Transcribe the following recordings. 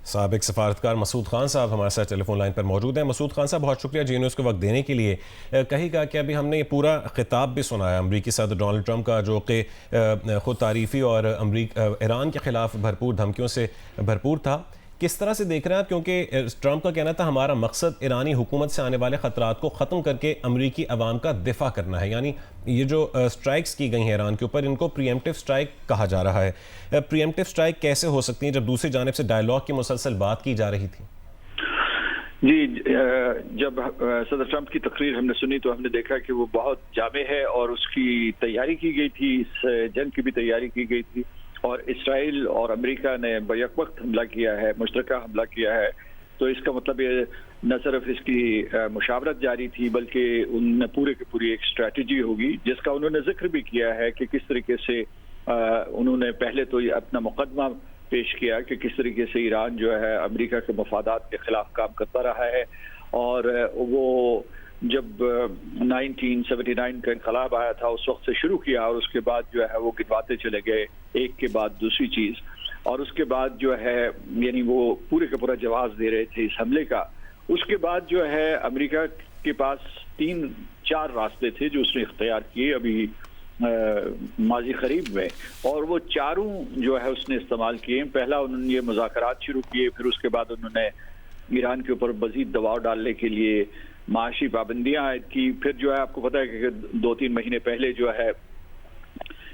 سابق سفارتکار مسعود خان صاحب ہمارے ساتھ ٹیلی فون لائن پر موجود ہیں۔ مسعود خان صاحب، بہت شکریہ جی نیوز کو وقت دینے کے لیے۔ کہی گا کہ ابھی ہم نے یہ پورا خطاب بھی سنا ہے امریکی صدر ڈونلڈ ٹرمپ کا، جو کہ خود تعریفی اور ایران کے خلاف بھرپور دھمکیوں سے بھرپور تھا۔ کس طرح سے دیکھ رہے ہیں آپ؟ کیونکہ ٹرمپ کا کہنا تھا ہمارا مقصد ایرانی حکومت سے آنے والے خطرات کو ختم کر کے امریکی عوام کا دفاع کرنا ہے، یعنی یہ جو سٹرائکس کی گئی ہیں ایران کے اوپر، ان کو پری ایمپٹیو سٹرائک کہا جا رہا ہے۔ پری ایمپٹیو سٹرائک کیسے ہو سکتی ہیں جب دوسری جانب سے ڈائیلاگ کی مسلسل بات کی جا رہی تھی؟ جی، جب صدر ٹرمپ کی تقریر ہم نے سنی تو ہم نے دیکھا کہ وہ بہت جامع ہے اور اس کی تیاری کی گئی تھی، اس جنگ کی بھی تیاری کی گئی تھی، اور اسرائیل اور امریکہ نے بیک وقت حملہ کیا ہے، مشترکہ حملہ کیا ہے۔ تو اس کا مطلب یہ نہ صرف اس کی مشاورت جاری تھی بلکہ ان نے پورے کی پوری ایک اسٹریٹجی ہوگی، جس کا انہوں نے ذکر بھی کیا ہے کہ کس طریقے سے انہوں نے پہلے تو یہ اپنا مقدمہ پیش کیا کہ کس طریقے سے ایران جو ہے امریکہ کے مفادات کے خلاف کام کرتا رہا ہے، اور وہ جب 1979 کا انقلاب آیا تھا اس وقت سے شروع کیا، اور اس کے بعد جو ہے وہ گنواتے چلے گئے ایک کے بعد دوسری چیز، اور اس کے بعد جو ہے یعنی وہ پورے کا پورا جواز دے رہے تھے اس حملے کا۔ اس کے بعد جو ہے امریکہ کے پاس 3-4 راستے تھے جو اس نے اختیار کیے ابھی ماضی قریب میں، اور وہ چاروں جو ہے اس نے استعمال کیے۔ پہلا انہوں نے یہ مذاکرات شروع کیے، پھر اس کے بعد انہوں نے ایران کے اوپر مزید دباؤ ڈالنے کے لیے معاشی پابندیاں عائد کی، پھر جو ہے آپ کو پتہ ہے کہ 2-3 مہینے پہلے جو ہے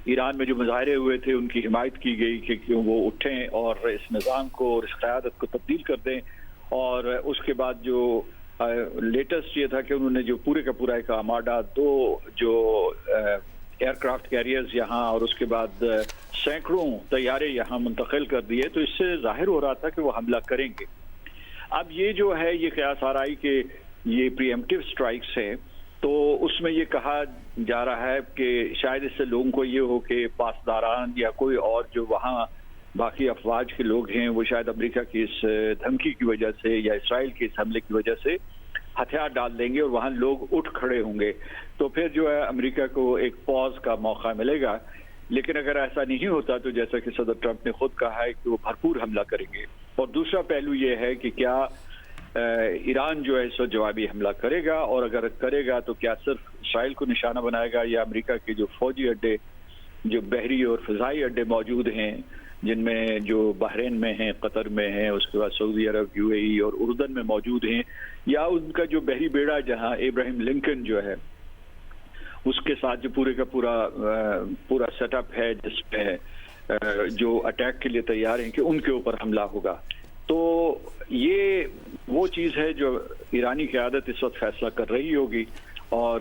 ایران میں جو مظاہرے ہوئے تھے ان کی حمایت کی گئی کہ وہ اٹھیں اور اس نظام کو اور اس قیادت کو تبدیل کر دیں، اور اس کے بعد جو لیٹسٹ یہ تھا کہ انہوں نے جو پورے کا پورا ایک آرماڈا 2 جو ایئر کرافٹ کیریئرز یہاں اور اس کے بعد سینکڑوں طیارے یہاں منتقل کر دیے، تو اس سے ظاہر ہو رہا تھا کہ وہ حملہ کریں گے۔ اب یہ جو ہے یہ قیاس آرائی کہ یہ پری ایمپٹیو سٹرائکس ہیں، تو اس میں یہ کہا جا رہا ہے کہ شاید اس سے لوگوں کو یہ ہو کہ پاسداران یا کوئی اور جو وہاں باقی افواج کے لوگ ہیں وہ شاید امریکہ کی اس دھمکی کی وجہ سے یا اسرائیل کے اس حملے کی وجہ سے ہتھیار ڈال دیں گے اور وہاں لوگ اٹھ کھڑے ہوں گے، تو پھر جو ہے امریکہ کو ایک پاز کا موقع ملے گا۔ لیکن اگر ایسا نہیں ہوتا تو جیسا کہ صدر ٹرمپ نے خود کہا ہے کہ وہ بھرپور حملہ کریں گے۔ اور دوسرا پہلو یہ ہے کہ کیا ایران جو ہے اس وقت جوابی حملہ کرے گا، اور اگر کرے گا تو کیا صرف اسرائیل کو نشانہ بنائے گا یا امریکہ کے جو فوجی اڈے، جو بحری اور فضائی اڈے موجود ہیں، جن میں جو بحرین میں ہیں، قطر میں ہیں، اس کے بعد سعودی عرب، UAE اور اردن میں موجود ہیں، یا ان کا جو بحری بیڑا جہاں ابراہیم لنکن جو ہے اس کے ساتھ جو پورے کا پورا سیٹ اپ ہے جس پہ جو اٹیک کے لیے تیار ہیں کہ ان کے اوپر حملہ ہوگا۔ تو یہ وہ چیز ہے جو ایرانی قیادت اس وقت فیصلہ کر رہی ہوگی، اور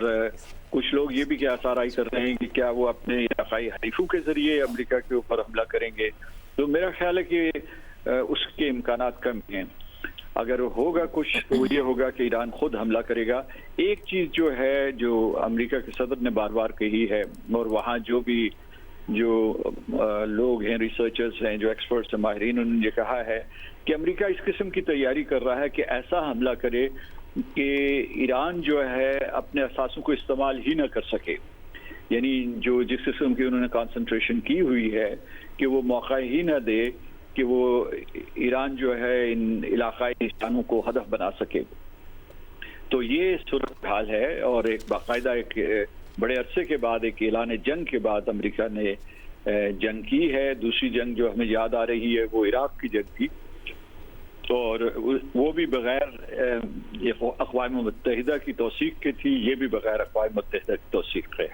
کچھ لوگ یہ بھی قیاس آرائی کر رہے ہیں کہ کیا وہ اپنے علاقائی حریفوں کے ذریعے امریکہ کے اوپر حملہ کریں گے۔ تو میرا خیال ہے کہ اس کے امکانات کم ہیں۔ اگر ہوگا کچھ تو یہ ہوگا کہ ایران خود حملہ کرے گا۔ ایک چیز جو ہے جو امریکہ کے صدر نے بار بار کہی ہے، اور وہاں جو بھی جو لوگ ہیں، ریسرچرز ہیں، جو ایکسپرٹس ہیں، ماہرین، انہوں نے یہ کہا ہے کہ امریکہ اس قسم کی تیاری کر رہا ہے کہ ایسا حملہ کرے کہ ایران جو ہے اپنے اثاثوں کو استعمال ہی نہ کر سکے، یعنی جو جس قسم کی انہوں نے کانسنٹریشن کی ہوئی ہے کہ وہ موقع ہی نہ دے کہ وہ ایران جو ہے ان علاقائی نشانوں کو ہدف بنا سکے۔ تو یہ صورتحال ہے، اور ایک باقاعدہ ایک بڑے عرصے کے بعد ایک اعلان جنگ کے بعد امریکہ نے جنگ کی ہے۔ دوسری جنگ جو ہمیں یاد آ رہی ہے وہ عراق کی جنگ تھی، اور وہ بھی بغیر اقوام متحدہ کی توثیق کی تھی، یہ بھی بغیر اقوام متحدہ کی توثیق ہے۔